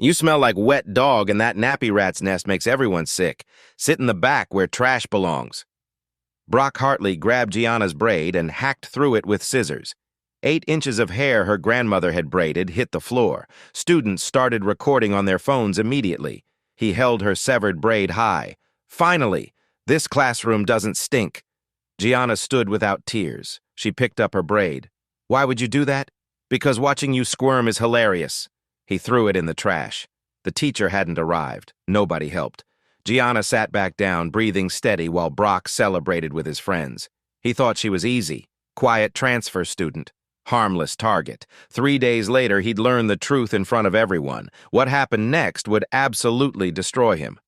You smell like wet dog, and that nappy rat's nest makes everyone sick. Sit in the back where trash belongs. Brock Hartley grabbed Gianna's braid and hacked through it with scissors. 8 inches of hair her grandmother had braided hit the floor. Students started recording on their phones immediately. He held her severed braid high. Finally, this classroom doesn't stink. Gianna stood without tears. She picked up her braid. Why would you do that? Because watching you squirm is hilarious. He threw it in the trash. The teacher hadn't arrived. Nobody helped. Gianna sat back down, breathing steady while Brock celebrated with his friends. He thought she was easy. Quiet transfer student. Harmless target. 3 days later, he'd learn the truth in front of everyone. What happened next would absolutely destroy him.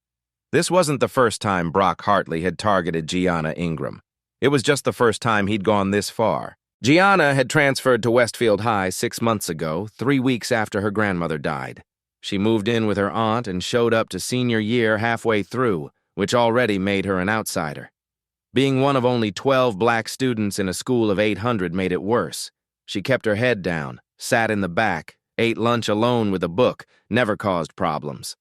This wasn't the first time Brock Hartley had targeted Gianna Ingram. It was just the first time he'd gone this far. Gianna had transferred to Westfield High 6 months ago, 3 weeks after her grandmother died. She moved in with her aunt and showed up to senior year halfway through, which already made her an outsider. Being one of only 12 black students in a school of 800 made it worse. She kept her head down, sat in the back, ate lunch alone with a book, never caused problems.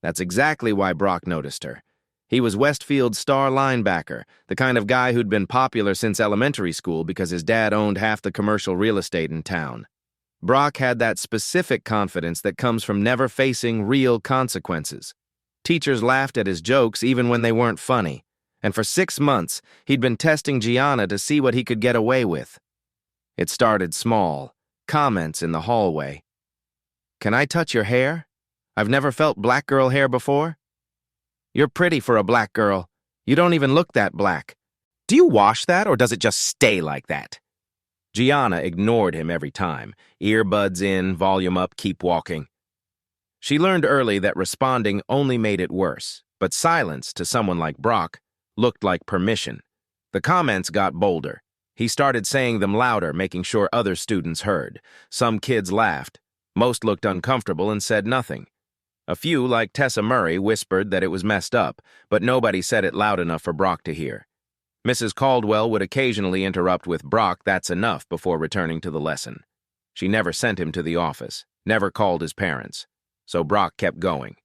That's exactly why Brock noticed her. He was Westfield's star linebacker, the kind of guy who'd been popular since elementary school because his dad owned half the commercial real estate in town. Brock had that specific confidence that comes from never facing real consequences. Teachers laughed at his jokes even when they weren't funny, and for 6 months, he'd been testing Gianna to see what he could get away with. It started small, comments in the hallway. "Can I touch your hair? I've never felt black girl hair before." "You're pretty for a black girl. You don't even look that black. Do you wash that or does it just stay like that?" Gianna ignored him every time. Earbuds in, volume up, keep walking. She learned early that responding only made it worse, but silence to someone like Brock looked like permission. The comments got bolder. He started saying them louder, making sure other students heard. Some kids laughed. Most looked uncomfortable and said nothing. A few, like Tessa Murray, whispered that it was messed up, but nobody said it loud enough for Brock to hear. Mrs. Caldwell would occasionally interrupt with "Brock, that's enough," before returning to the lesson. She never sent him to the office, never called his parents. So Brock kept going.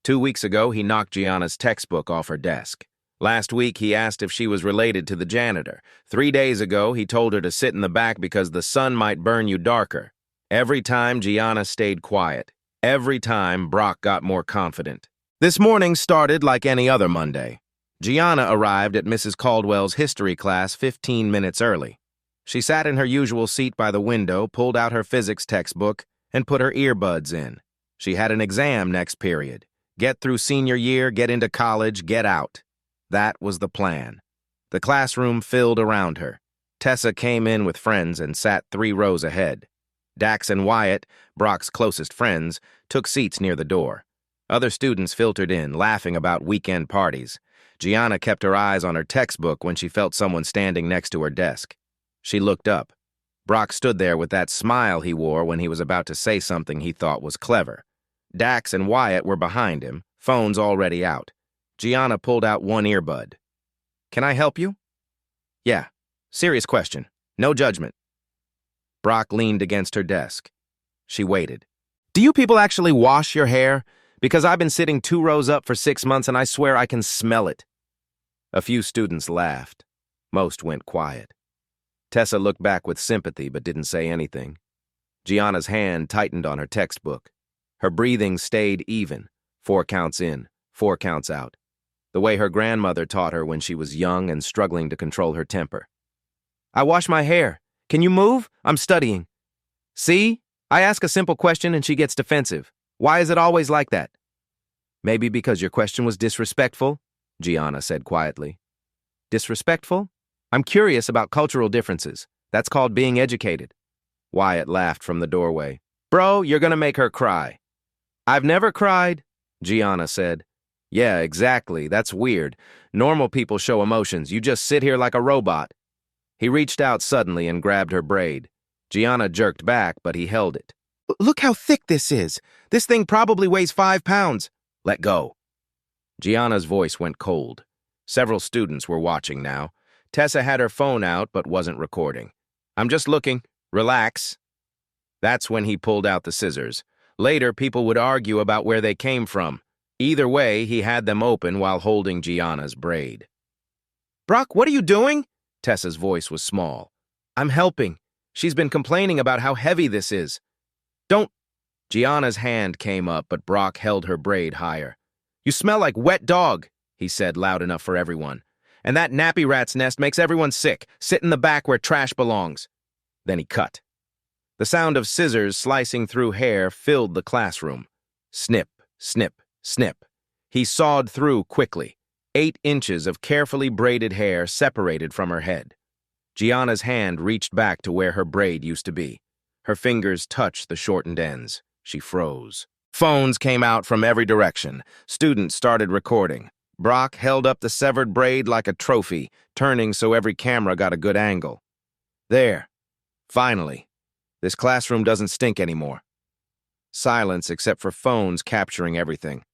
2 weeks ago, he knocked Gianna's textbook off her desk. Last week, he asked if she was related to the janitor. 3 days ago, he told her to sit in the back because the sun might burn you darker. Every time, Gianna stayed quiet. Every time, Brock got more confident. This morning started like any other Monday. Gianna arrived at Mrs. Caldwell's history class 15 minutes early. She sat in her usual seat by the window, pulled out her physics textbook, and put her earbuds in. She had an exam next period. Get through senior year, get into college, get out. That was the plan. The classroom filled around her. Tessa came in with friends and sat 3 rows ahead. Dax and Wyatt, Brock's closest friends, took seats near the door. Other students filtered in, laughing about weekend parties. Gianna kept her eyes on her textbook when she felt someone standing next to her desk. She looked up. Brock stood there with that smile he wore when he was about to say something he thought was clever. Dax and Wyatt were behind him, phones already out. Gianna pulled out one earbud. "Can I help you?" "Yeah. Serious question. No judgment." Brock leaned against her desk. She waited. "Do you people actually wash your hair? Because I've been sitting 2 rows up for 6 months and I swear I can smell it." A few students laughed. Most went quiet. Tessa looked back with sympathy but didn't say anything. Gianna's hand tightened on her textbook. Her breathing stayed even, 4 counts in, 4 counts out. The way her grandmother taught her when she was young and struggling to control her temper. "I wash my hair. Can you move? I'm studying." "See? I ask a simple question and she gets defensive. Why is it always like that?" "Maybe because your question was disrespectful," Gianna said quietly. "Disrespectful? I'm curious about cultural differences. That's called being educated." Wyatt laughed from the doorway. "Bro, you're gonna make her cry." "I've never cried," Gianna said. "Yeah, exactly. That's weird. Normal people show emotions. You just sit here like a robot." He reached out suddenly and grabbed her braid. Gianna jerked back, but he held it. "Look how thick this is. This thing probably weighs 5 pounds. Let go." Gianna's voice went cold. Several students were watching now. Tessa had her phone out but wasn't recording. "I'm just looking. Relax." That's when he pulled out the scissors. Later, people would argue about where they came from. Either way, he had them open while holding Gianna's braid. "Brock, what are you doing?" Tessa's voice was small. "I'm helping. She's been complaining about how heavy this is." "Don't—" Gianna's hand came up, but Brock held her braid higher. "You smell like wet dog," he said loud enough for everyone. "And that nappy rat's nest makes everyone sick. Sit in the back where trash belongs." Then he cut. The sound of scissors slicing through hair filled the classroom. Snip, snip, snip. He sawed through quickly. 8 inches of carefully braided hair separated from her head. Gianna's hand reached back to where her braid used to be. Her fingers touched the shortened ends. She froze. Phones came out from every direction. Students started recording. Brock held up the severed braid like a trophy, turning so every camera got a good angle. There. Finally. This classroom doesn't stink anymore. Silence except for phones capturing everything.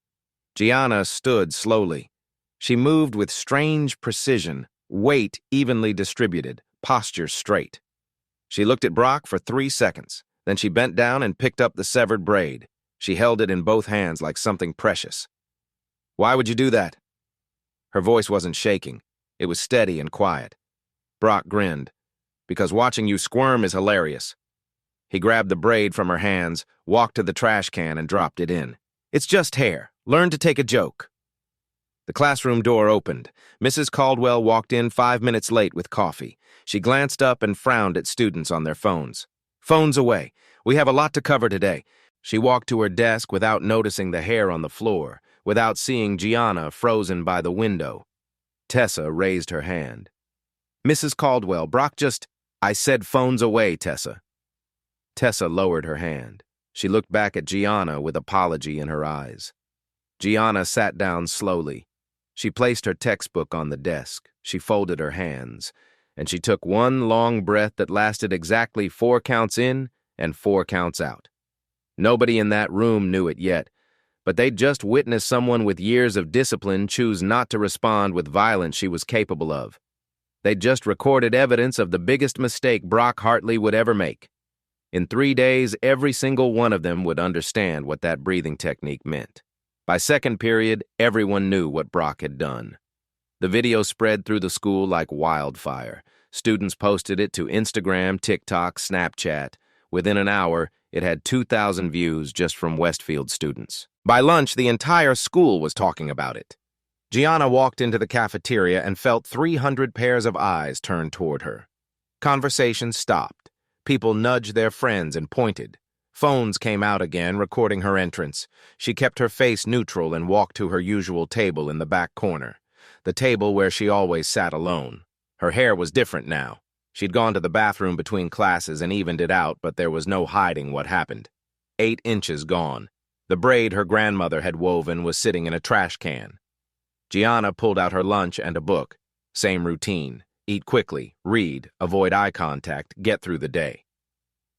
Gianna stood slowly. She moved with strange precision, weight evenly distributed, posture straight. She looked at Brock for 3 seconds. Then she bent down and picked up the severed braid. She held it in both hands like something precious. "Why would you do that?" Her voice wasn't shaking. It was steady and quiet. Brock grinned. "Because watching you squirm is hilarious." He grabbed the braid from her hands, walked to the trash can, and dropped it in. "It's just hair. Learn to take a joke." The classroom door opened. Mrs. Caldwell walked in 5 minutes late with coffee. She glanced up and frowned at students on their phones. "Phones away. We have a lot to cover today." She walked to her desk without noticing the hair on the floor, without seeing Gianna frozen by the window. Tessa raised her hand. "Mrs. Caldwell, Brock just—" "I said phones away, Tessa." Tessa lowered her hand. She looked back at Gianna with apology in her eyes. Gianna sat down slowly. She placed her textbook on the desk. She folded her hands, and she took one long breath that lasted exactly 4 counts in and 4 counts out. Nobody in that room knew it yet, but they'd just witnessed someone with years of discipline choose not to respond with violence she was capable of. They'd just recorded evidence of the biggest mistake Brock Hartley would ever make. In 3 days, every single one of them would understand what that breathing technique meant. By second period, everyone knew what Brock had done. The video spread through the school like wildfire. Students posted it to Instagram, TikTok, Snapchat. Within an hour, it had 2,000 views just from Westfield students. By lunch, the entire school was talking about it. Gianna walked into the cafeteria and felt 300 pairs of eyes turned toward her. Conversation stopped. People nudged their friends and pointed. Phones came out again, recording her entrance. She kept her face neutral and walked to her usual table in the back corner, the table where she always sat alone. Her hair was different now. She'd gone to the bathroom between classes and evened it out, but there was no hiding what happened. 8 inches gone. The braid her grandmother had woven was sitting in a trash can. Gianna pulled out her lunch and a book. Same routine. Eat quickly, read, avoid eye contact, get through the day.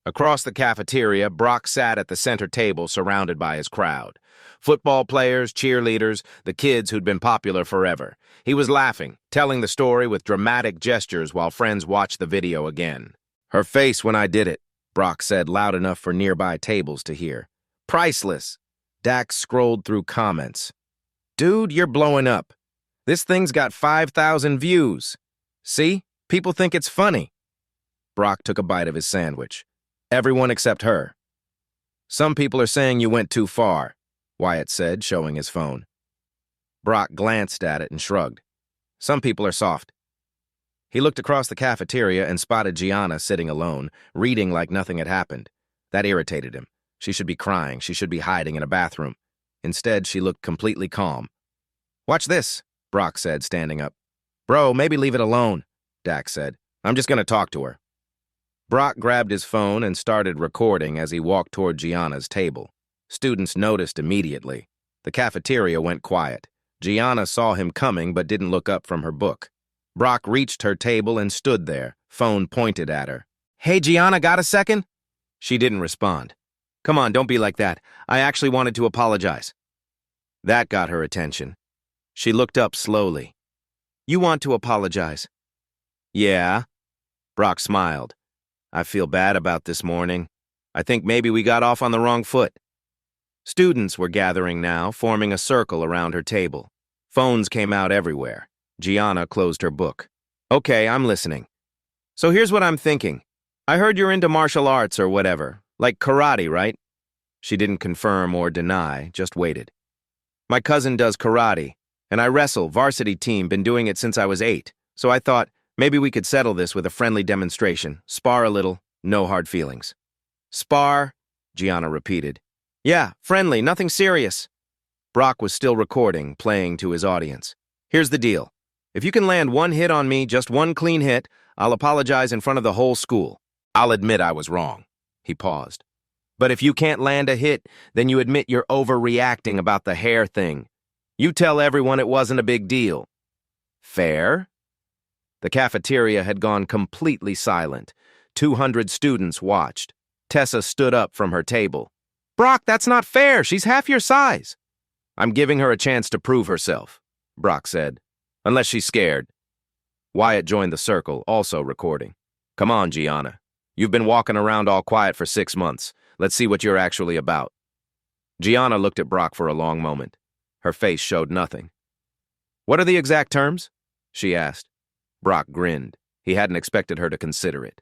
Across the cafeteria, Brock sat at the center table surrounded by his crowd. Football players, cheerleaders, the kids who'd been popular forever. He was laughing, telling the story with dramatic gestures while friends watched the video again. "Her face when I did it," Brock said loud enough for nearby tables to hear. "Priceless." Dax scrolled through comments. "Dude, you're blowing up. This thing's got 5,000 views. See? People think it's funny." Brock took a bite of his sandwich. "Everyone except her." "Some people are saying you went too far," Wyatt said, showing his phone. Brock glanced at it and shrugged. "Some people are soft." He looked across the cafeteria and spotted Gianna sitting alone, reading like nothing had happened. That irritated him. She should be crying. She should be hiding in a bathroom. Instead, she looked completely calm. "Watch this," Brock said, standing up. "Bro, maybe leave it alone," Dax said. "I'm just going to talk to her." Brock grabbed his phone and started recording as he walked toward Gianna's table. Students noticed immediately. The cafeteria went quiet. Gianna saw him coming but didn't look up from her book. Brock reached her table and stood there, phone pointed at her. "Hey, Gianna, got a second?" She didn't respond. "Come on, don't be like that. I actually wanted to apologize." That got her attention. She looked up slowly. "You want to apologize?" "Yeah." Brock smiled. "I feel bad about this morning. I think maybe we got off on the wrong foot." Students were gathering now, forming a circle around her table. Phones came out everywhere. Gianna closed her book. Okay, I'm listening. So here's what I'm thinking. I heard you're into martial arts or whatever, like karate, right? She didn't confirm or deny, just waited. My cousin does karate, and I wrestle, varsity team, been doing it since I was 8. So I thought, maybe we could settle this with a friendly demonstration. Spar a little, no hard feelings. Spar, Gianna repeated. Yeah, friendly, nothing serious. Brock was still recording, playing to his audience. Here's the deal. If you can land one hit on me, just one clean hit, I'll apologize in front of the whole school. I'll admit I was wrong. He paused. But if you can't land a hit, then you admit you're overreacting about the hair thing. You tell everyone it wasn't a big deal. Fair? The cafeteria had gone completely silent. 200 students watched. Tessa stood up from her table. Brock, that's not fair. She's half your size. I'm giving her a chance to prove herself, Brock said. Unless she's scared. Wyatt joined the circle, also recording. Come on, Gianna. You've been walking around all quiet for 6 months. Let's see what you're actually about. Gianna looked at Brock for a long moment. Her face showed nothing. What are the exact terms? She asked. Brock grinned. He hadn't expected her to consider it.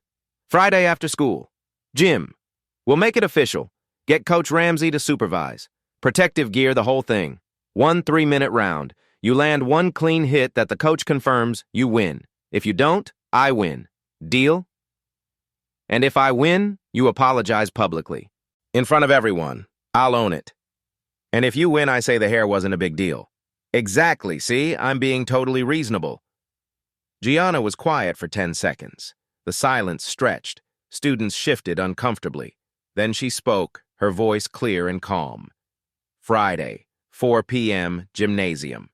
Friday after school. Gym. We'll make it official. Get Coach Ramsey to supervise. Protective gear, the whole thing. 1 3-minute round. You land one clean hit that the coach confirms, you win. If you don't, I win. Deal? And if I win, you apologize publicly. In front of everyone. I'll own it. And if you win, I say the hair wasn't a big deal. Exactly, see? I'm being totally reasonable. Gianna was quiet for 10 seconds. The silence stretched. Students shifted uncomfortably. Then she spoke, her voice clear and calm. Friday, 4 p.m., gymnasium.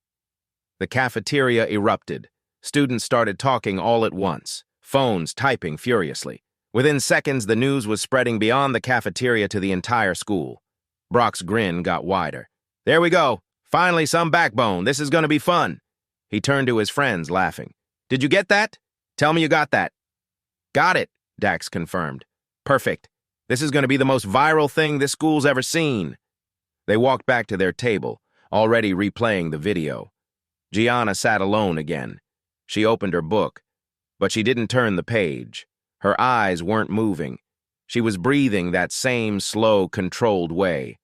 The cafeteria erupted. Students started talking all at once, phones typing furiously. Within seconds, the news was spreading beyond the cafeteria to the entire school. Brock's grin got wider. There we go. Finally, some backbone. This is going to be fun. He turned to his friends, laughing. Did you get that? Tell me you got that. Got it, Dax confirmed. Perfect. This is going to be the most viral thing this school's ever seen. They walked back to their table, already replaying the video. Gianna sat alone again. She opened her book, but she didn't turn the page. Her eyes weren't moving. She was breathing that same slow, controlled way.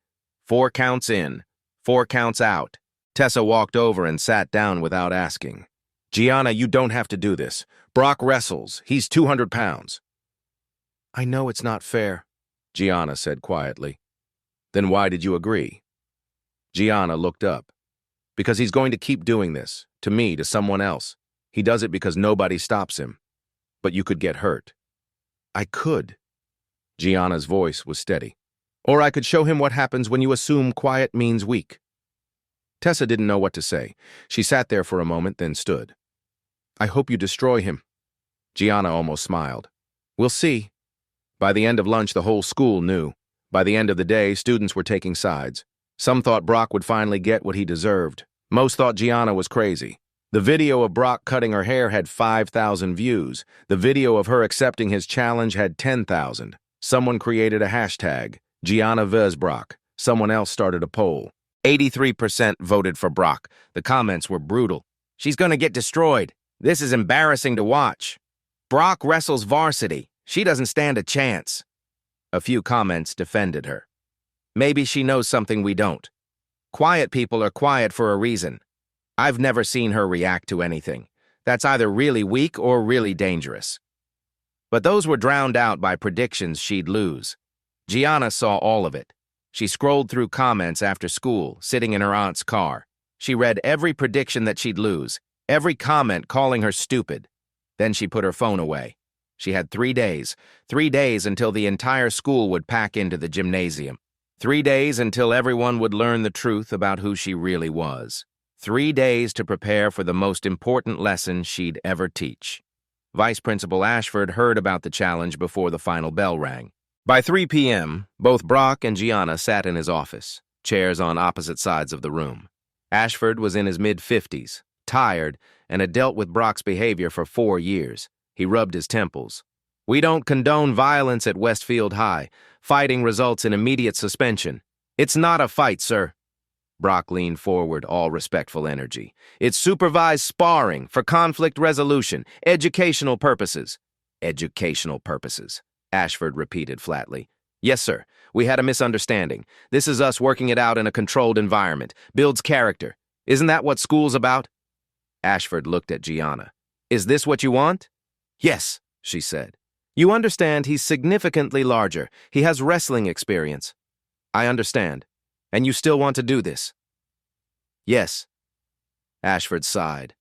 4 counts in, 4 counts out. Tessa walked over and sat down without asking. Gianna, you don't have to do this. Brock wrestles. He's 200 pounds. I know it's not fair, Gianna said quietly. Then why did you agree? Gianna looked up. Because he's going to keep doing this, to me, to someone else. He does it because nobody stops him. But you could get hurt. I could. Gianna's voice was steady. Or I could show him what happens when you assume quiet means weak. Tessa didn't know what to say. She sat there for a moment, then stood. I hope you destroy him. Gianna almost smiled. We'll see. By the end of lunch, the whole school knew. By the end of the day, students were taking sides. Some thought Brock would finally get what he deserved. Most thought Gianna was crazy. The video of Brock cutting her hair had 5,000 views. The video of her accepting his challenge had 10,000. Someone created a hashtag, Gianna vs. Brock. Someone else started a poll. 83% voted for Brock. The comments were brutal. She's gonna get destroyed. This is embarrassing to watch. Brock wrestles varsity. She doesn't stand a chance. A few comments defended her. Maybe she knows something we don't. Quiet people are quiet for a reason. I've never seen her react to anything. That's either really weak or really dangerous. But those were drowned out by predictions she'd lose. Gianna saw all of it. She scrolled through comments after school, sitting in her aunt's car. She read every prediction that she'd lose, every comment calling her stupid. Then she put her phone away. She had 3 days until the entire school would pack into the gymnasium. 3 days until everyone would learn the truth about who she really was. 3 days to prepare for the most important lesson she'd ever teach. Vice Principal Ashford heard about the challenge before the final bell rang. By 3 p.m., both Brock and Gianna sat in his office, chairs on opposite sides of the room. Ashford was in his mid-50s, tired, and had dealt with Brock's behavior for 4 years. He rubbed his temples. We don't condone violence at Westfield High. Fighting results in immediate suspension. It's not a fight, sir. Brock leaned forward, all respectful energy. It's supervised sparring for conflict resolution, educational purposes. Educational purposes, Ashford repeated flatly. Yes, sir. We had a misunderstanding. This is us working it out in a controlled environment. Builds character. Isn't that what school's about? Ashford looked at Gianna. Is this what you want? Yes, she said. You understand he's significantly larger. He has wrestling experience. I understand. And you still want to do this? Yes. Ashford sighed.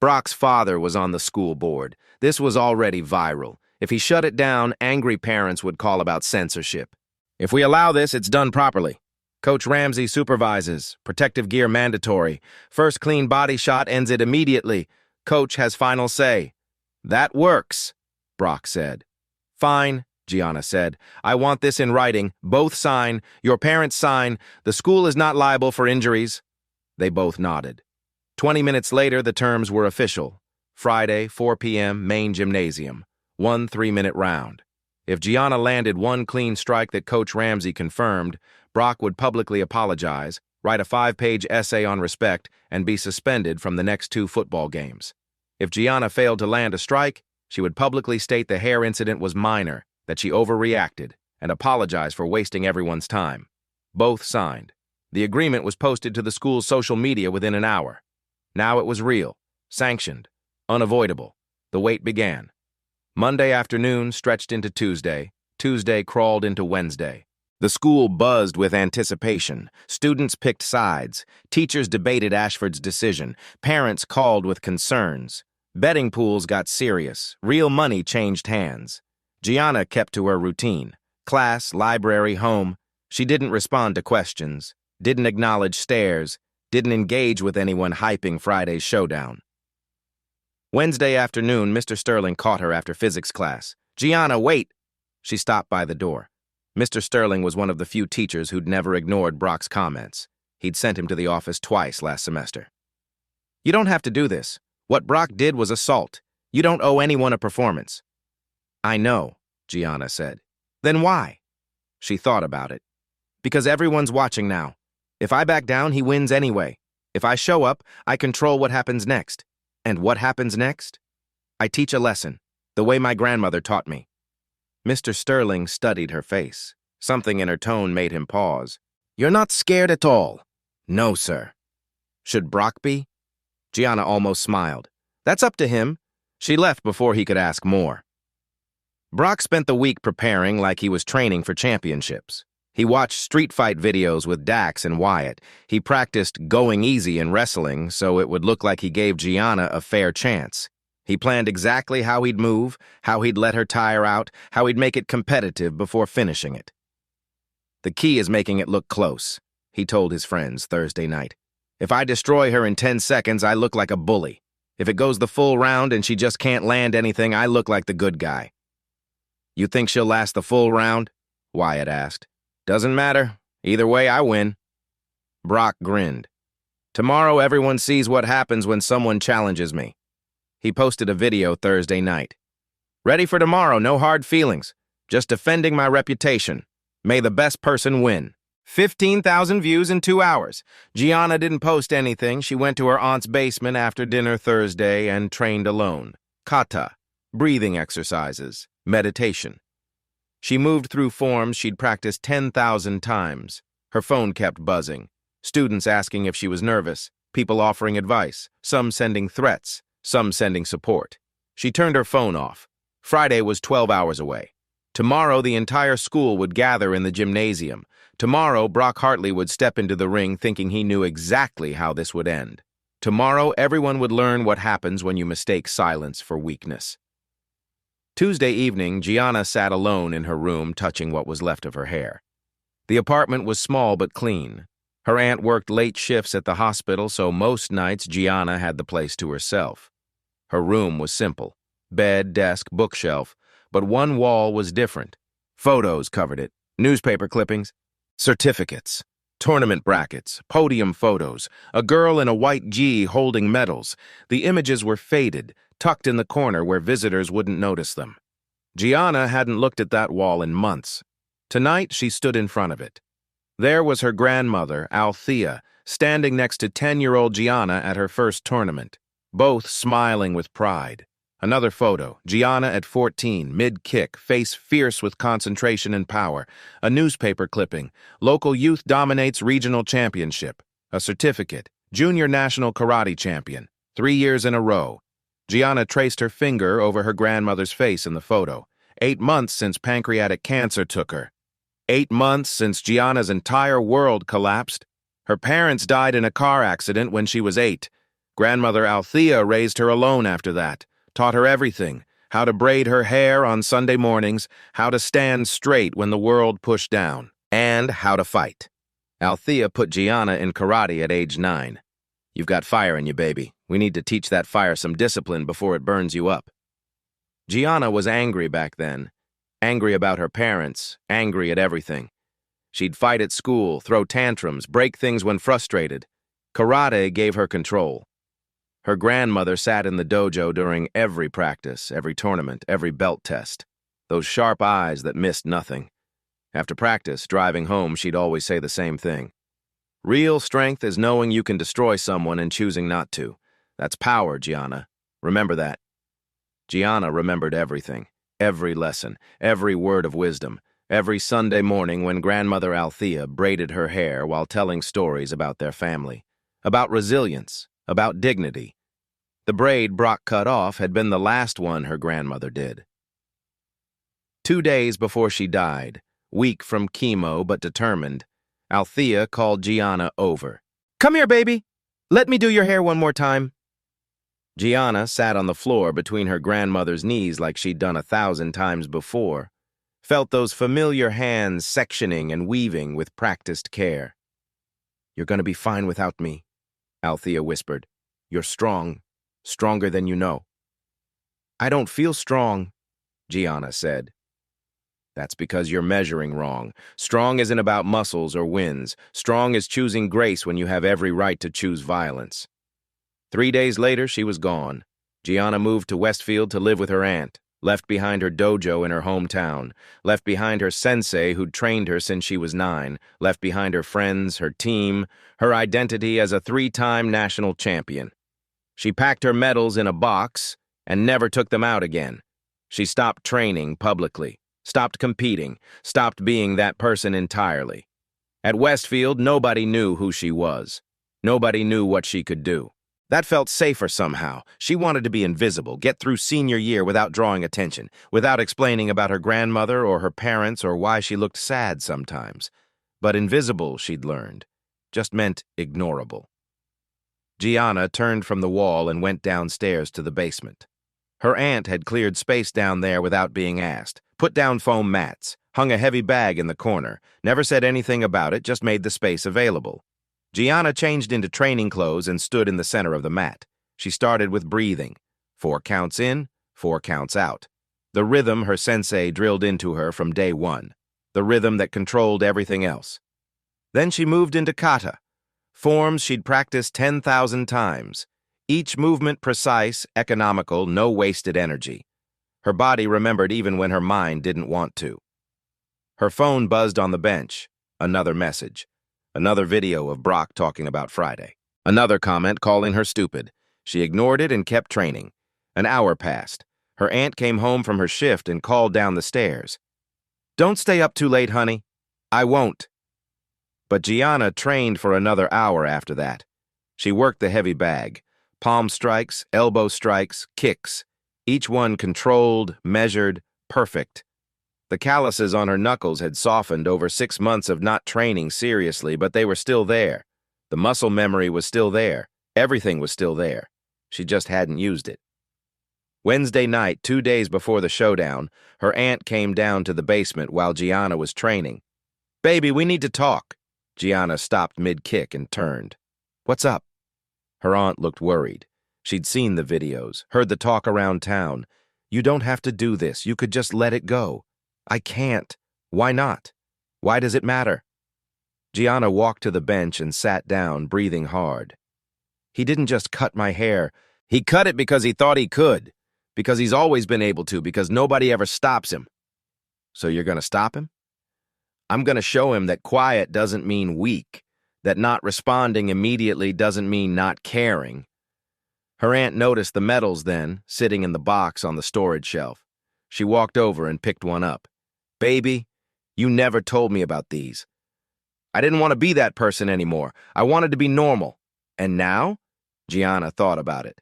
Brock's father was on the school board. This was already viral. If he shut it down, angry parents would call about censorship. If we allow this, it's done properly. Coach Ramsey supervises. Protective gear mandatory. First clean body shot ends it immediately. Coach has final say. That works, Brock said. Fine, Gianna said. I want this in writing. Both sign. Your parents sign. The school is not liable for injuries. They both nodded. 20 minutes later, the terms were official. Friday, 4 p.m., main gymnasium. 1 3-minute round. If Gianna landed one clean strike that Coach Ramsey confirmed, Brock would publicly apologize, write a 5-page essay on respect, and be suspended from the next 2 football games. If Gianna failed to land a strike, she would publicly state the hair incident was minor, that she overreacted, and apologize for wasting everyone's time. Both signed. The agreement was posted to the school's social media within an hour. Now it was real, sanctioned, unavoidable. The wait began. Monday afternoon stretched into Tuesday. Tuesday crawled into Wednesday. The school buzzed with anticipation. Students picked sides. Teachers debated Ashford's decision. Parents called with concerns. Betting pools got serious. Real money changed hands. Gianna kept to her routine. Class, library, home. She didn't respond to questions, didn't acknowledge stares, didn't engage with anyone hyping Friday's showdown. Wednesday afternoon, Mr. Sterling caught her after physics class. Gianna, wait! She stopped by the door. Mr. Sterling was one of the few teachers who'd never ignored Brock's comments. He'd sent him to the office twice last semester. You don't have to do this. What Brock did was assault. You don't owe anyone a performance. I know, Gianna said. Then why? She thought about it. Because everyone's watching now. If I back down, he wins anyway. If I show up, I control what happens next. And what happens next? I teach a lesson, the way my grandmother taught me. Mr. Sterling studied her face. Something in her tone made him pause. You're not scared at all. No, sir. Should Brock be? Gianna almost smiled. That's up to him. She left before he could ask more. Brock spent the week preparing like he was training for championships. He watched street fight videos with Dax and Wyatt. He practiced going easy in wrestling so it would look like he gave Gianna a fair chance. He planned exactly how he'd move, how he'd let her tire out, how he'd make it competitive before finishing it. The key is making it look close, he told his friends Thursday night. If I destroy her in 10 seconds, I look like a bully. If it goes the full round and she just can't land anything, I look like the good guy. You think she'll last the full round? Wyatt asked. Doesn't matter. Either way, I win. Brock grinned. Tomorrow, everyone sees what happens when someone challenges me. He posted a video Thursday night. Ready for tomorrow, no hard feelings. Just defending my reputation. May the best person win. 15,000 views in 2 hours. Gianna didn't post anything. She went to her aunt's basement after dinner Thursday and trained alone. Kata, breathing exercises, meditation. She moved through forms she'd practiced 10,000 times. Her phone kept buzzing. Students asking if she was nervous, people offering advice, some sending threats, some sending support. She turned her phone off. Friday was 12 hours away. Tomorrow, the entire school would gather in the gymnasium. Tomorrow, Brock Hartley would step into the ring thinking he knew exactly how this would end. Tomorrow, everyone would learn what happens when you mistake silence for weakness. Tuesday evening, Gianna sat alone in her room touching what was left of her hair. The apartment was small but clean. Her aunt worked late shifts at the hospital, so most nights Gianna had the place to herself. Her room was simple. Bed, desk, bookshelf, but one wall was different. Photos covered it, newspaper clippings, certificates, tournament brackets, podium photos, a girl in a white G holding medals. The images were faded, tucked in the corner where visitors wouldn't notice them. Gianna hadn't looked at that wall in months. Tonight, she stood in front of it. There was her grandmother, Althea, standing next to 10-year-old Gianna at her first tournament, both smiling with pride. Another photo, Gianna at 14, mid-kick, face fierce with concentration and power. A newspaper clipping, local youth dominates regional championship. A certificate, junior national karate champion, 3 years in a row. Gianna traced her finger over her grandmother's face in the photo. 8 months since pancreatic cancer took her. 8 months since Gianna's entire world collapsed. Her parents died in a car accident when she was 8. Grandmother Althea raised her alone after that, taught her everything, how to braid her hair on Sunday mornings, how to stand straight when the world pushed down, and how to fight. Althea put Gianna in karate at age 9. You've got fire in you, baby. We need to teach that fire some discipline before it burns you up. Gianna was angry back then. Angry about her parents, angry at everything. She'd fight at school, throw tantrums, break things when frustrated. Karate gave her control. Her grandmother sat in the dojo during every practice, every tournament, every belt test. Those sharp eyes that missed nothing. After practice, driving home, she'd always say the same thing. Real strength is knowing you can destroy someone and choosing not to. That's power, Gianna. Remember that. Gianna remembered everything, every lesson, every word of wisdom, every Sunday morning when grandmother Althea braided her hair while telling stories about their family, about resilience, about dignity. The braid Brock cut off had been the last one her grandmother did. 2 days before she died, weak from chemo but determined, Althea called Gianna over. "Come here, baby. Let me do your hair one more time." Gianna sat on the floor between her grandmother's knees like she'd done 1,000 times before, felt those familiar hands sectioning and weaving with practiced care. "You're going to be fine without me," Althea whispered. "You're strong, stronger than you know." "I don't feel strong," Gianna said. "That's because you're measuring wrong. Strong isn't about muscles or wins. Strong is choosing grace when you have every right to choose violence." 3 days later, she was gone. Gianna moved to Westfield to live with her aunt, left behind her dojo in her hometown, left behind her sensei who'd trained her since she was 9, left behind her friends, her team, her identity as a 3-time national champion. She packed her medals in a box and never took them out again. She stopped training publicly, stopped competing, stopped being that person entirely. At Westfield, nobody knew who she was. Nobody knew what she could do. That felt safer somehow. She wanted to be invisible, get through senior year without drawing attention, without explaining about her grandmother or her parents or why she looked sad sometimes. But invisible, she'd learned, just meant ignorable. Gianna turned from the wall and went downstairs to the basement. Her aunt had cleared space down there without being asked, put down foam mats, hung a heavy bag in the corner, never said anything about it, just made the space available. Gianna changed into training clothes and stood in the center of the mat. She started with breathing. 4 counts in, 4 counts out. The rhythm her sensei drilled into her from day one. The rhythm that controlled everything else. Then she moved into kata. Forms she'd practiced 10,000 times. Each movement precise, economical, no wasted energy. Her body remembered even when her mind didn't want to. Her phone buzzed on the bench. Another message. Another video of Brock talking about Friday. Another comment calling her stupid. She ignored it and kept training. An hour passed. Her aunt came home from her shift and called down the stairs. "Don't stay up too late, honey." "I won't." But Gianna trained for another hour after that. She worked the heavy bag. Palm strikes, elbow strikes, kicks. Each one controlled, measured, perfect. The calluses on her knuckles had softened over 6 months of not training seriously, but they were still there. The muscle memory was still there. Everything was still there. She just hadn't used it. Wednesday night, 2 days before the showdown, her aunt came down to the basement while Gianna was training. "Baby, we need to talk." Gianna stopped mid-kick and turned. "What's up?" Her aunt looked worried. She'd seen the videos, heard the talk around town. "You don't have to do this. You could just let it go." "I can't." "Why not? Why does it matter?" Gianna walked to the bench and sat down, breathing hard. "He didn't just cut my hair. He cut it because he thought he could. Because he's always been able to, because nobody ever stops him." "So you're going to stop him?" I'm going to show him that quiet doesn't mean weak, that not responding immediately doesn't mean not caring. Her aunt noticed the medals then, sitting in the box on the storage shelf. She walked over and picked one up. Baby, you never told me about these. I didn't want to be that person anymore. I wanted to be normal. And now? Gianna thought about it.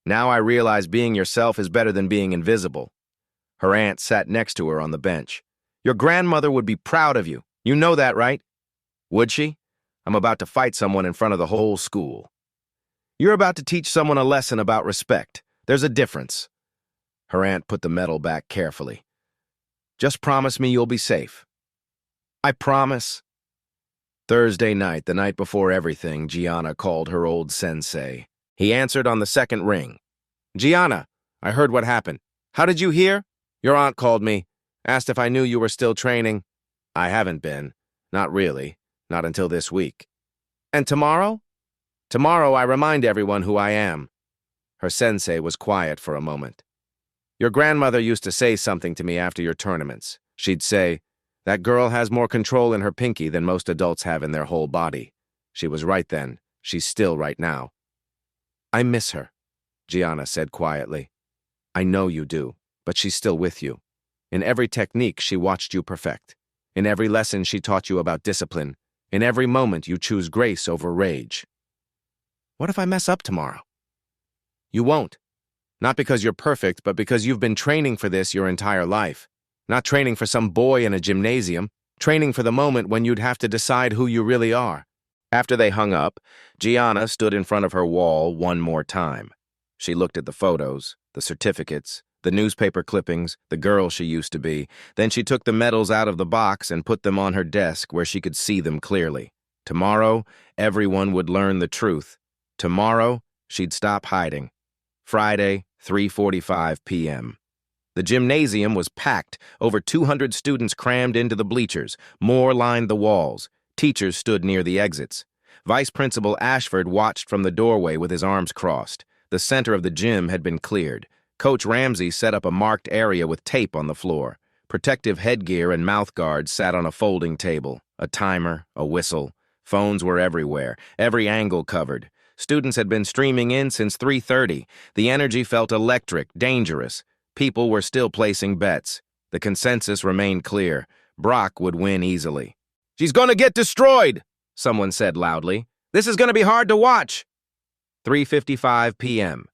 Now I realize being yourself is better than being invisible. Her aunt sat next to her on the bench. Your grandmother would be proud of you. You know that, right? Would she? I'm about to fight someone in front of the whole school. You're about to teach someone a lesson about respect. There's a difference. Her aunt put the medal back carefully. Just promise me you'll be safe. I promise. Thursday night, the night before everything, Gianna called her old sensei. He answered on the second ring. Gianna, I heard what happened. How did you hear? Your aunt called me, asked if I knew you were still training. I haven't been. Not really. Not until this week. And tomorrow? Tomorrow I remind everyone who I am. Her sensei was quiet for a moment. Your grandmother used to say something to me after your tournaments. She'd say, that girl has more control in her pinky than most adults have in their whole body. She was right then. She's still right now. I miss her, Gianna said quietly. I know you do, but she's still with you. In every technique she watched you perfect. In every lesson she taught you about discipline. In every moment you choose grace over rage. What if I mess up tomorrow? You won't. Not because you're perfect, but because you've been training for this your entire life. Not training for some boy in a gymnasium, training for the moment when you'd have to decide who you really are. After they hung up, Gianna stood in front of her wall one more time. She looked at the photos, the certificates, the newspaper clippings, the girl she used to be. Then she took the medals out of the box and put them on her desk where she could see them clearly. Tomorrow, everyone would learn the truth. Tomorrow, she'd stop hiding. Friday, 3:45 p.m. The gymnasium was packed. Over 200 students crammed into the bleachers. More lined the walls. Teachers stood near the exits. Vice Principal Ashford watched from the doorway with his arms crossed. The center of the gym had been cleared. Coach Ramsey set up a marked area with tape on the floor. Protective headgear and mouth guards sat on a folding table. A timer, a whistle. Phones were everywhere, every angle covered. Students had been streaming in since 3:30. The energy felt electric, dangerous. People were still placing bets. The consensus remained clear. Brock would win easily. She's gonna get destroyed, someone said loudly. This is gonna be hard to watch. 3:55 p.m.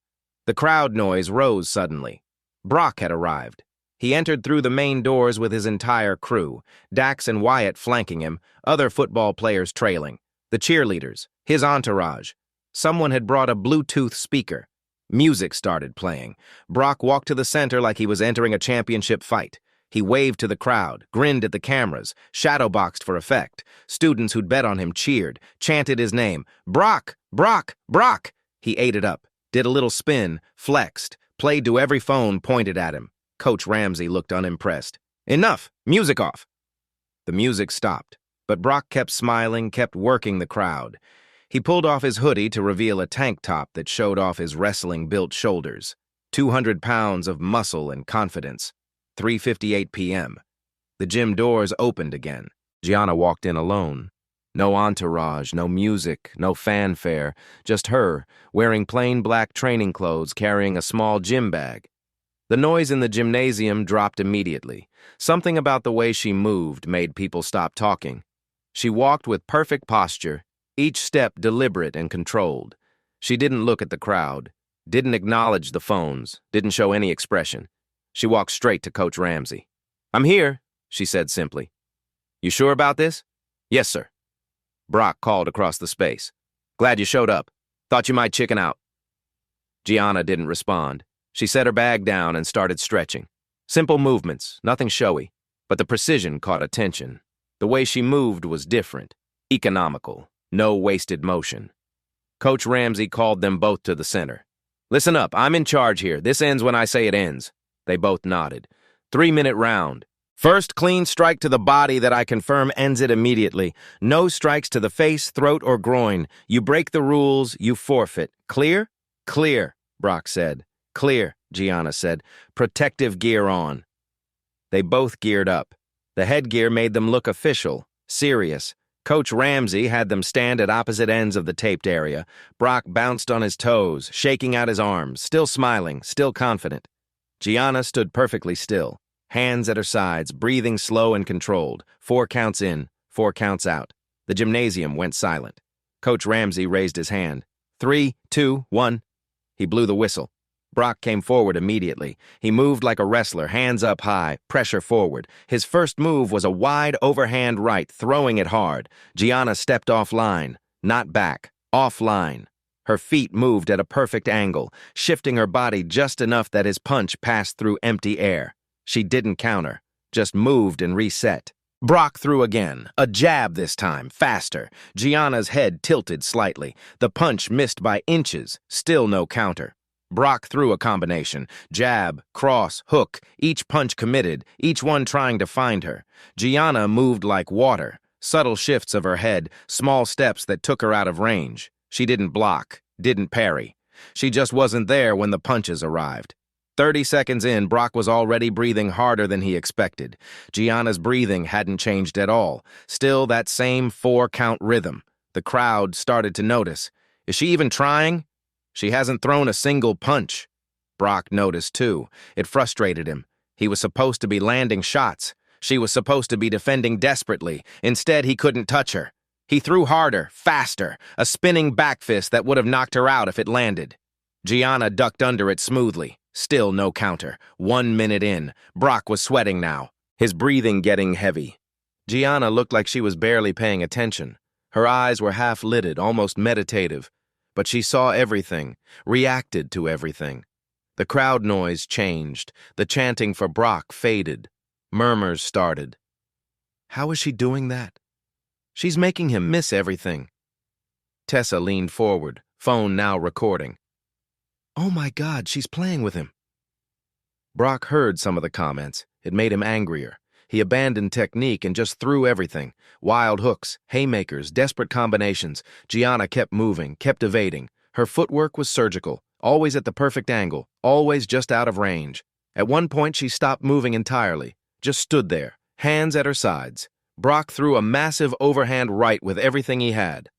The crowd noise rose suddenly. Brock had arrived. He entered through the main doors with his entire crew, Dax and Wyatt flanking him, other football players trailing, the cheerleaders, his entourage. Someone had brought a Bluetooth speaker. Music started playing. Brock walked to the center like he was entering a championship fight. He waved to the crowd, grinned at the cameras, shadowboxed for effect. Students who'd bet on him cheered, chanted his name. Brock! Brock! Brock! He ate it up, did a little spin, flexed, played to every phone pointed at him. Coach Ramsey looked unimpressed. Enough! Music off! The music stopped, but Brock kept smiling, kept working the crowd. He pulled off his hoodie to reveal a tank top that showed off his wrestling-built shoulders. 200 pounds of muscle and confidence. 3:58 p.m. The gym doors opened again. Gianna walked in alone. No entourage, no music, no fanfare, just her, wearing plain black training clothes, carrying a small gym bag. The noise in the gymnasium dropped immediately. Something about the way she moved made people stop talking. She walked with perfect posture, each step deliberate and controlled. She didn't look at the crowd, didn't acknowledge the phones, didn't show any expression. She walked straight to Coach Ramsey. I'm here, she said simply. You sure about this? Yes, sir. Brock called across the space. Glad you showed up. Thought you might chicken out. Gianna didn't respond. She set her bag down and started stretching. Simple movements, nothing showy, but the precision caught attention. The way she moved was different, economical. No wasted motion. Coach Ramsey called them both to the center. Listen up, I'm in charge here. This ends when I say it ends. They both nodded. 3-minute round. First clean strike to the body that I confirm ends it immediately. No strikes to the face, throat, or groin. You break the rules, you forfeit. Clear? Clear, Brock said. Clear, Gianna said. Protective gear on. They both geared up. The headgear made them look official, serious. Coach Ramsey had them stand at opposite ends of the taped area. Brock bounced on his toes, shaking out his arms, still smiling, still confident. Gianna stood perfectly still, hands at her sides, breathing slow and controlled. 4 counts in, 4 counts out. The gymnasium went silent. Coach Ramsey raised his hand. 3, 2, 1. He blew the whistle. Brock came forward immediately. He moved like a wrestler, hands up high, pressure forward. His first move was a wide overhand right, throwing it hard. Gianna stepped offline, not back, offline. Her feet moved at a perfect angle, shifting her body just enough that his punch passed through empty air. She didn't counter, just moved and reset. Brock threw again, a jab this time, faster. Gianna's head tilted slightly. The punch missed by inches, still no counter. Brock threw a combination, jab, cross, hook, each punch committed, each one trying to find her. Gianna moved like water, subtle shifts of her head, small steps that took her out of range. She didn't block, didn't parry. She just wasn't there when the punches arrived. 30 seconds in, Brock was already breathing harder than he expected. Gianna's breathing hadn't changed at all, still that same 4-count rhythm. The crowd started to notice. Is she even trying? She hasn't thrown a single punch. Brock noticed, too. It frustrated him. He was supposed to be landing shots. She was supposed to be defending desperately. Instead, he couldn't touch her. He threw harder, faster, a spinning back fist that would have knocked her out if it landed. Gianna ducked under it smoothly. Still no counter. 1 minute in. Brock was sweating now, his breathing getting heavy. Gianna looked like she was barely paying attention. Her eyes were half-lidded, almost meditative. But she saw everything, reacted to everything. The crowd noise changed. The chanting for Brock faded. Murmurs started. How is she doing that? She's making him miss everything. Tessa leaned forward, phone now recording. Oh my God, she's playing with him. Brock heard some of the comments. It made him angrier. He abandoned technique and just threw everything. Wild hooks, haymakers, desperate combinations. Gianna kept moving, kept evading. Her footwork was surgical, always at the perfect angle, always just out of range. At one point, she stopped moving entirely, just stood there, hands at her sides. Brock threw a massive overhand right with everything he had.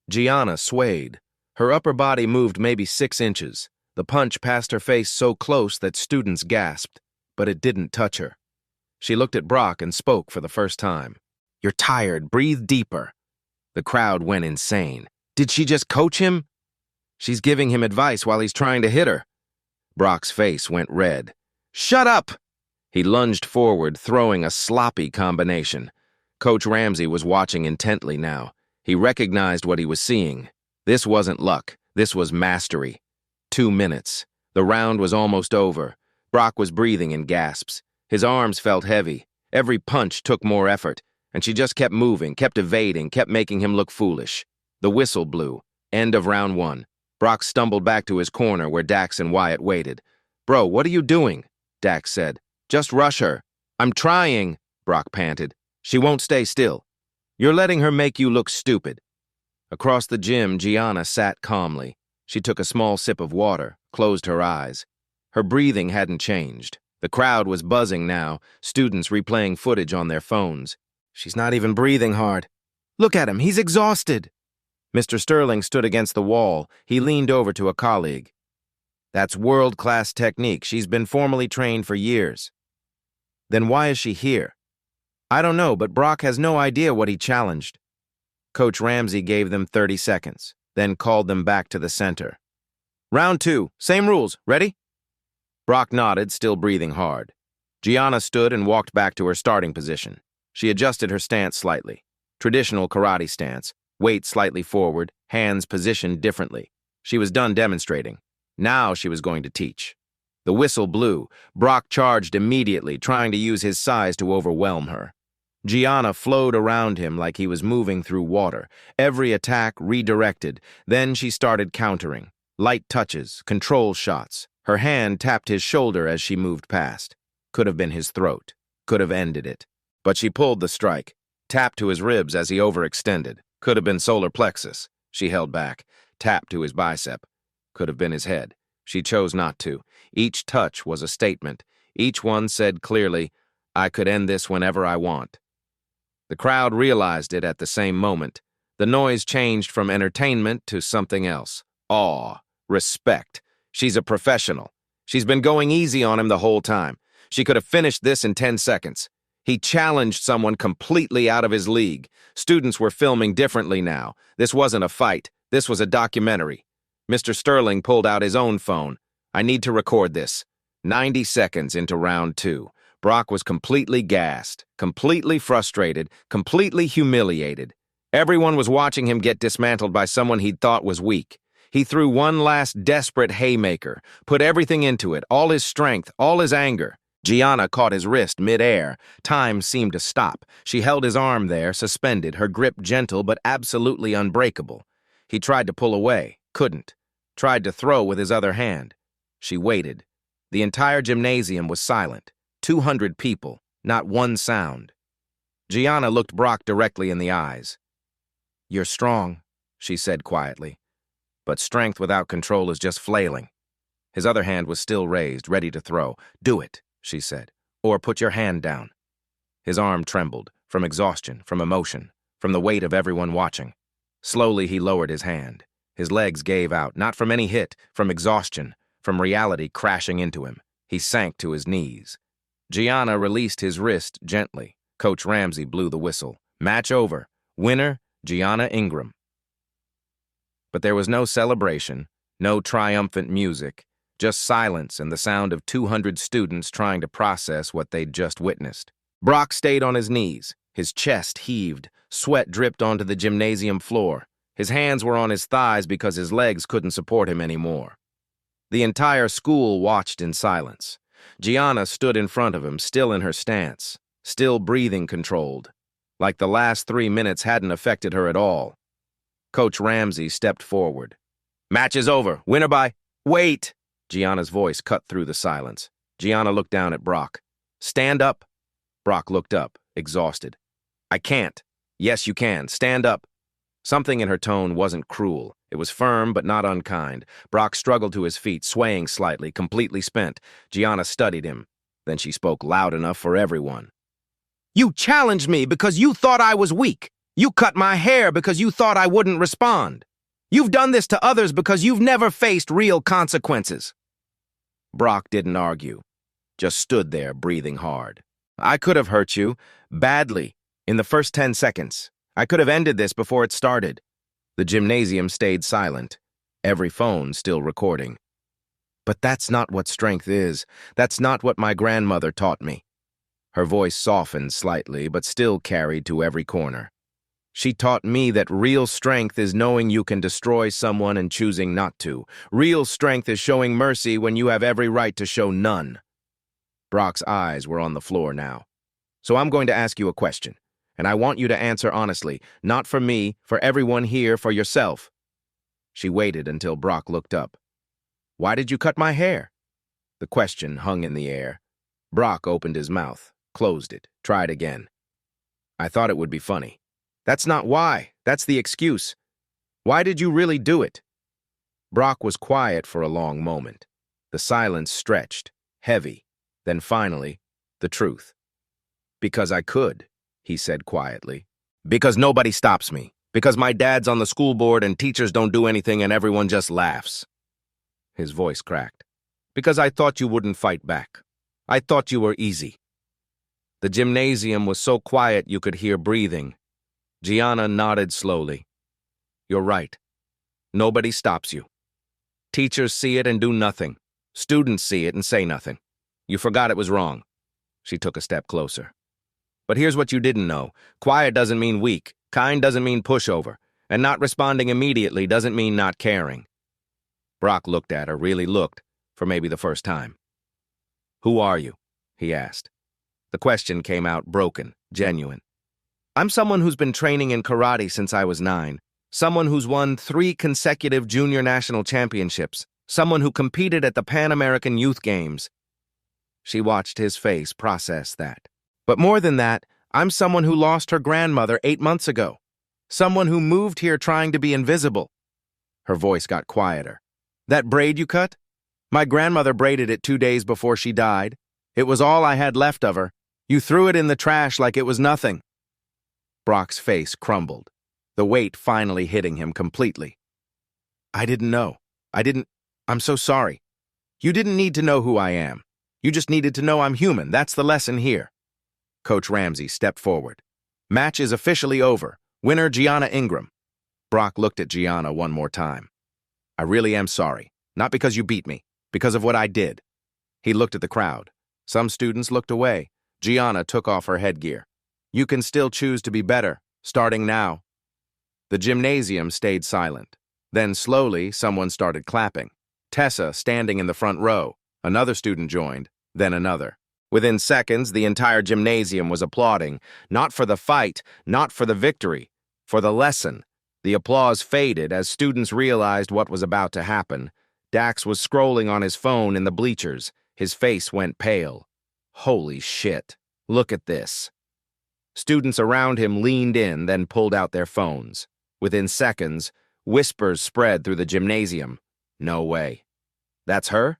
Gianna swayed. Her upper body moved maybe 6 inches. The punch passed her face so close that students gasped, but it didn't touch her. She looked at Brock and spoke for the first time. You're tired. Breathe deeper. The crowd went insane. Did she just coach him? She's giving him advice while he's trying to hit her. Brock's face went red. Shut up! He lunged forward, throwing a sloppy combination. Coach Ramsey was watching intently now. He recognized what he was seeing. This wasn't luck. This was mastery. 2 minutes. The round was almost over. Brock was breathing in gasps. His arms felt heavy. Every punch took more effort, and she just kept moving, kept evading, kept making him look foolish. The whistle blew. End of round 1. Brock stumbled back to his corner where Dax and Wyatt waited. Bro, what are you doing? Dax said. Just rush her. I'm trying, Brock panted. She won't stay still. You're letting her make you look stupid. Across the gym, Gianna sat calmly. She took a small sip of water, closed her eyes. Her breathing hadn't changed. The crowd was buzzing now, students replaying footage on their phones. She's not even breathing hard. Look at him, he's exhausted. Mr. Sterling stood against the wall. He leaned over to a colleague. That's world-class technique. She's been formally trained for years. Then why is she here? I don't know, but Brock has no idea what he challenged. Coach Ramsey gave them 30 seconds, then called them back to the center. Round 2, same rules. Ready? Brock nodded, still breathing hard. Gianna stood and walked back to her starting position. She adjusted her stance slightly. Traditional karate stance, weight slightly forward, hands positioned differently. She was done demonstrating. Now she was going to teach. The whistle blew. Brock charged immediately, trying to use his size to overwhelm her. Gianna flowed around him like he was moving through water. Every attack redirected. Then she started countering. Light touches, control shots. Her hand tapped his shoulder as she moved past. Could have been his throat. Could have ended it. But she pulled the strike. Tapped to his ribs as he overextended. Could have been solar plexus. She held back. Tapped to his bicep. Could have been his head. She chose not to. Each touch was a statement. Each one said clearly, I could end this whenever I want. The crowd realized it at the same moment. The noise changed from entertainment to something else. Awe, respect. She's a professional. She's been going easy on him the whole time. She could have finished this in 10 seconds. He challenged someone completely out of his league. Students were filming differently now. This wasn't a fight. This was a documentary. Mr. Sterling pulled out his own phone. I need to record this. 90 seconds into round 2. Brock was completely gassed, completely frustrated, completely humiliated. Everyone was watching him get dismantled by someone he'd thought was weak. He threw one last desperate haymaker, put everything into it, all his strength, all his anger. Gianna caught his wrist mid-air. Time seemed to stop. She held his arm there, suspended, her grip gentle but absolutely unbreakable. He tried to pull away, couldn't. Tried to throw with his other hand. She waited. The entire gymnasium was silent. 200 people, not one sound. Gianna looked Brock directly in the eyes. "You're strong," she said quietly. "But strength without control is just flailing." His other hand was still raised, ready to throw. "Do it," she said, "or put your hand down." His arm trembled, from exhaustion, from emotion, from the weight of everyone watching. Slowly he lowered his hand. His legs gave out, not from any hit, from exhaustion, from reality crashing into him. He sank to his knees. Gianna released his wrist gently. Coach Ramsey blew the whistle. Match over. Winner, Gianna Ingram. But there was no celebration, no triumphant music, just silence and the sound of 200 students trying to process what they'd just witnessed. Brock stayed on his knees. His chest heaved. Sweat dripped onto the gymnasium floor. His hands were on his thighs because his legs couldn't support him anymore. The entire school watched in silence. Gianna stood in front of him, still in her stance, still breathing controlled, like the last 3 minutes hadn't affected her at all. Coach Ramsey stepped forward. "Match is over. Winner by—" "Wait!" Gianna's voice cut through the silence. Gianna looked down at Brock. "Stand up." Brock looked up, exhausted. "I can't." "Yes, you can. Stand up." Something in her tone wasn't cruel. It was firm but not unkind. Brock struggled to his feet, swaying slightly, completely spent. Gianna studied him. Then she spoke loud enough for everyone. "You challenged me because you thought I was weak. You cut my hair because you thought I wouldn't respond. You've done this to others because you've never faced real consequences." Brock didn't argue, just stood there breathing hard. "I could have hurt you, badly, in the first 10 seconds. I could have ended this before it started." The gymnasium stayed silent, every phone still recording. "But that's not what strength is. That's not what my grandmother taught me." Her voice softened slightly, but still carried to every corner. "She taught me that real strength is knowing you can destroy someone and choosing not to. Real strength is showing mercy when you have every right to show none." Brock's eyes were on the floor now. "So I'm going to ask you a question. And I want you to answer honestly, not for me, for everyone here, for yourself." She waited until Brock looked up. "Why did you cut my hair?" The question hung in the air. Brock opened his mouth, closed it, tried again. "I thought it would be funny." "That's not why. That's the excuse. Why did you really do it?" Brock was quiet for a long moment. The silence stretched, heavy. Then finally, the truth. "Because I could," he said quietly. "Because nobody stops me. Because my dad's on the school board and teachers don't do anything and everyone just laughs." His voice cracked. "Because I thought you wouldn't fight back. I thought you were easy." The gymnasium was so quiet you could hear breathing. Gianna nodded slowly. "You're right. Nobody stops you. Teachers see it and do nothing. Students see it and say nothing. You forgot it was wrong." She took a step closer. "But here's what you didn't know. Quiet doesn't mean weak. Kind doesn't mean pushover. And not responding immediately doesn't mean not caring." Brock looked at her, really looked, for maybe the first time. "Who are you?" he asked. The question came out broken, genuine. "I'm someone who's been training in karate since I was 9. Someone who's won 3 consecutive junior national championships. Someone who competed at the Pan American Youth Games." She watched his face process that. "But more than that, I'm someone who lost her grandmother 8 months ago. Someone who moved here trying to be invisible." Her voice got quieter. "That braid you cut? My grandmother braided it 2 days before she died. It was all I had left of her. You threw it in the trash like it was nothing. Brock's face crumbled, the weight finally hitting him completely. I didn't know. I'm so sorry. You didn't need to know who I am. You just needed to know I'm human. That's the lesson here. Coach Ramsey stepped forward. Match is officially over. Winner Gianna Ingram. Brock looked at Gianna one more time. I really am sorry. Not because you beat me, because of what I did. He looked at the crowd. Some students looked away. Gianna took off her headgear. You can still choose to be better, starting now. The gymnasium stayed silent. Then slowly, someone started clapping. Tessa standing in the front row. Another student joined, then another. Within seconds, the entire gymnasium was applauding, not for the fight, not for the victory, for the lesson. The applause faded as students realized what was about to happen. Dax was scrolling on his phone in the bleachers. His face went pale. Holy shit, look at this. Students around him leaned in, then pulled out their phones. Within seconds, whispers spread through the gymnasium. No way. That's her?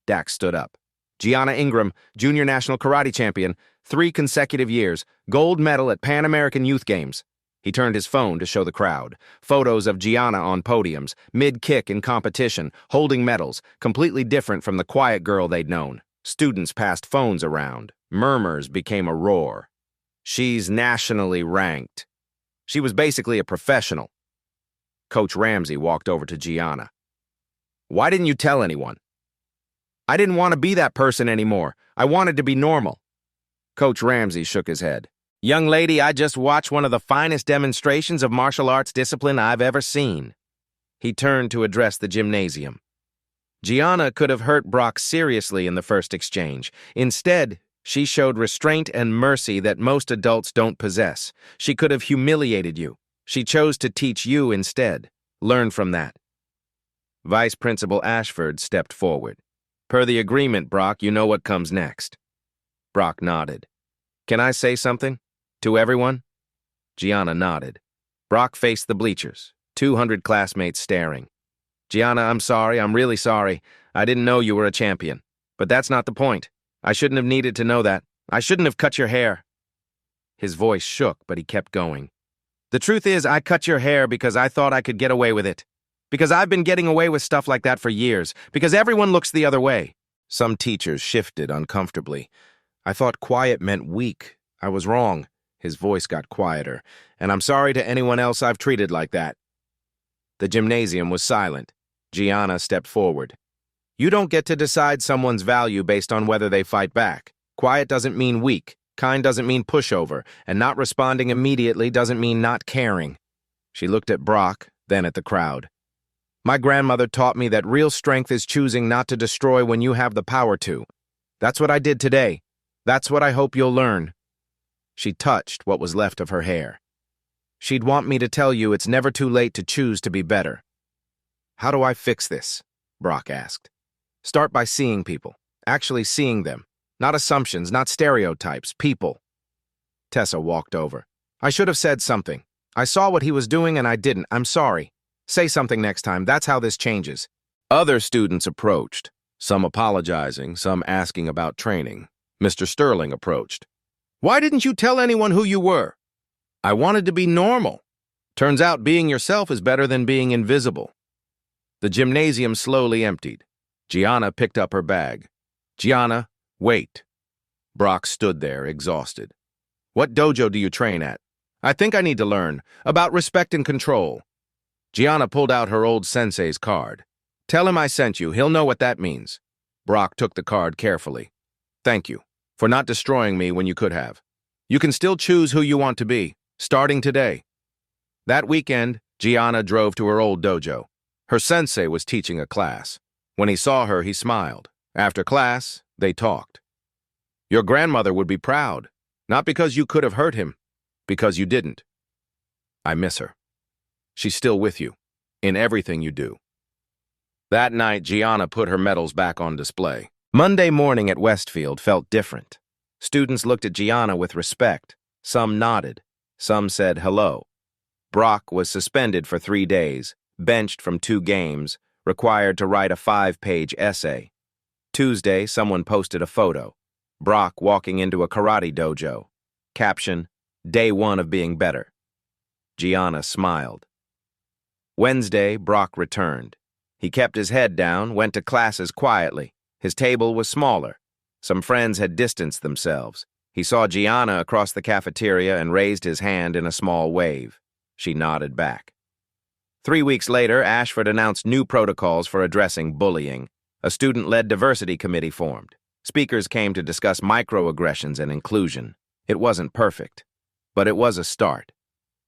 Dax stood up. Gianna Ingram, junior national karate champion, 3 consecutive years, gold medal at Pan American Youth Games. He turned his phone to show the crowd. Photos of Gianna on podiums, mid-kick in competition, holding medals, completely different from the quiet girl they'd known. Students passed phones around. Murmurs became a roar. She's nationally ranked. She was basically a professional. Coach Ramsey walked over to Gianna. Why didn't you tell anyone? I didn't want to be that person anymore. I wanted to be normal. Coach Ramsey shook his head. Young lady, I just watched one of the finest demonstrations of martial arts discipline I've ever seen. He turned to address the gymnasium. Gianna could have hurt Brock seriously in the first exchange. Instead, she showed restraint and mercy that most adults don't possess. She could have humiliated you. She chose to teach you instead. Learn from that. Vice Principal Ashford stepped forward. Per the agreement, Brock, you know what comes next. Brock nodded. Can I say something? To everyone? Gianna nodded. Brock faced the bleachers, 200 classmates staring. Gianna, I'm sorry, I'm really sorry. I didn't know you were a champion. But that's not the point. I shouldn't have needed to know that. I shouldn't have cut your hair. His voice shook, but he kept going. The truth is, I cut your hair because I thought I could get away with it. Because I've been getting away with stuff like that for years. Because everyone looks the other way. Some teachers shifted uncomfortably. I thought quiet meant weak. I was wrong. His voice got quieter. And I'm sorry to anyone else I've treated like that. The gymnasium was silent. Gianna stepped forward. You don't get to decide someone's value based on whether they fight back. Quiet doesn't mean weak. Kind doesn't mean pushover. And not responding immediately doesn't mean not caring. She looked at Brock, then at the crowd. My grandmother taught me that real strength is choosing not to destroy when you have the power to. That's what I did today. That's what I hope you'll learn. She touched what was left of her hair. She'd want me to tell you it's never too late to choose to be better. How do I fix this? Brock asked. Start by seeing people. Actually seeing them. Not assumptions, not stereotypes, people. Tessa walked over. I should have said something. I saw what he was doing and I didn't. I'm sorry. Say something next time. That's how this changes. Other students approached, some apologizing, some asking about training. Mr. Sterling approached. Why didn't you tell anyone who you were? I wanted to be normal. Turns out being yourself is better than being invisible. The gymnasium slowly emptied. Gianna picked up her bag. Gianna, wait. Brock stood there, exhausted. What dojo do you train at? I think I need to learn. About respect and control. Gianna pulled out her old sensei's card. Tell him I sent you. He'll know what that means. Brock took the card carefully. Thank you for not destroying me when you could have. You can still choose who you want to be, starting today. That weekend, Gianna drove to her old dojo. Her sensei was teaching a class. When he saw her, he smiled. After class, they talked. Your grandmother would be proud, not because you could have hurt him, because you didn't. I miss her. She's still with you, in everything you do. That night, Gianna put her medals back on display. Monday morning at Westfield felt different. Students looked at Gianna with respect. Some nodded. Some said hello. Brock was suspended for 3 days, benched from 2 games, required to write a 5-page essay. Tuesday, someone posted a photo. Brock walking into a karate dojo. Caption, Day 1 of being better. Gianna smiled. Wednesday, Brock returned. He kept his head down, went to classes quietly. His table was smaller. Some friends had distanced themselves. He saw Gianna across the cafeteria and raised his hand in a small wave. She nodded back. 3 weeks later, Ashford announced new protocols for addressing bullying. A student-led diversity committee formed. Speakers came to discuss microaggressions and inclusion. It wasn't perfect, but it was a start.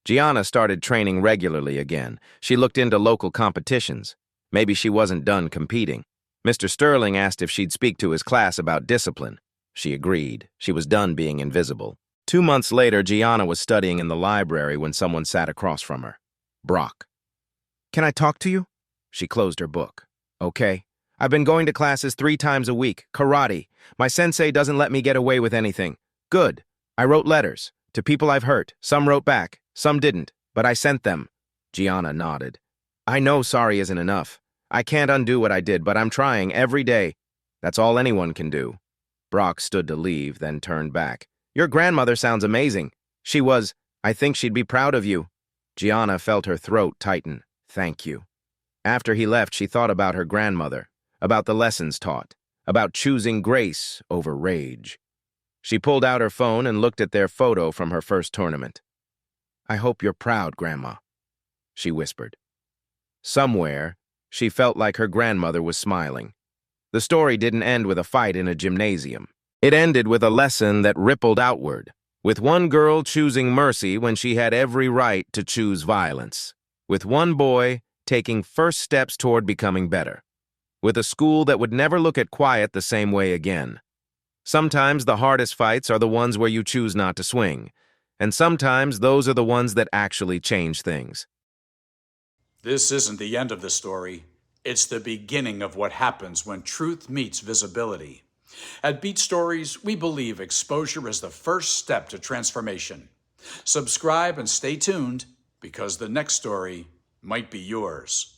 Gianna started training regularly again. She looked into local competitions. Maybe she wasn't done competing. Mr. Sterling asked if she'd speak to his class about discipline. She agreed. She was done being invisible. 2 months later, Gianna was studying in the library when someone sat across from her. Brock. "Can I talk to you?" She closed her book. "Okay. I've been going to classes 3 times a week. Karate. My sensei doesn't let me get away with anything. Good. I wrote letters. To people I've hurt. Some wrote back. Some didn't. But I sent them." Gianna nodded. "I know sorry isn't enough. I can't undo what I did, but I'm trying every day. That's all anyone can do." Brock stood to leave, then turned back. "Your grandmother sounds amazing. I think she'd be proud of you." Gianna felt her throat tighten. "Thank you." After he left, she thought about her grandmother, about the lessons taught, about choosing grace over rage. She pulled out her phone and looked at their photo from her first tournament. "I hope you're proud, Grandma," she whispered. Somewhere, she felt like her grandmother was smiling. The story didn't end with a fight in a gymnasium. It ended with a lesson that rippled outward, with one girl choosing mercy when she had every right to choose violence, with one boy taking first steps toward becoming better, with a school that would never look at quiet the same way again. Sometimes the hardest fights are the ones where you choose not to swing, and sometimes those are the ones that actually change things. This isn't the end of the story. It's the beginning of what happens when truth meets visibility. At Beat Stories, we believe exposure is the first step to transformation. Subscribe and stay tuned, because the next story might be yours.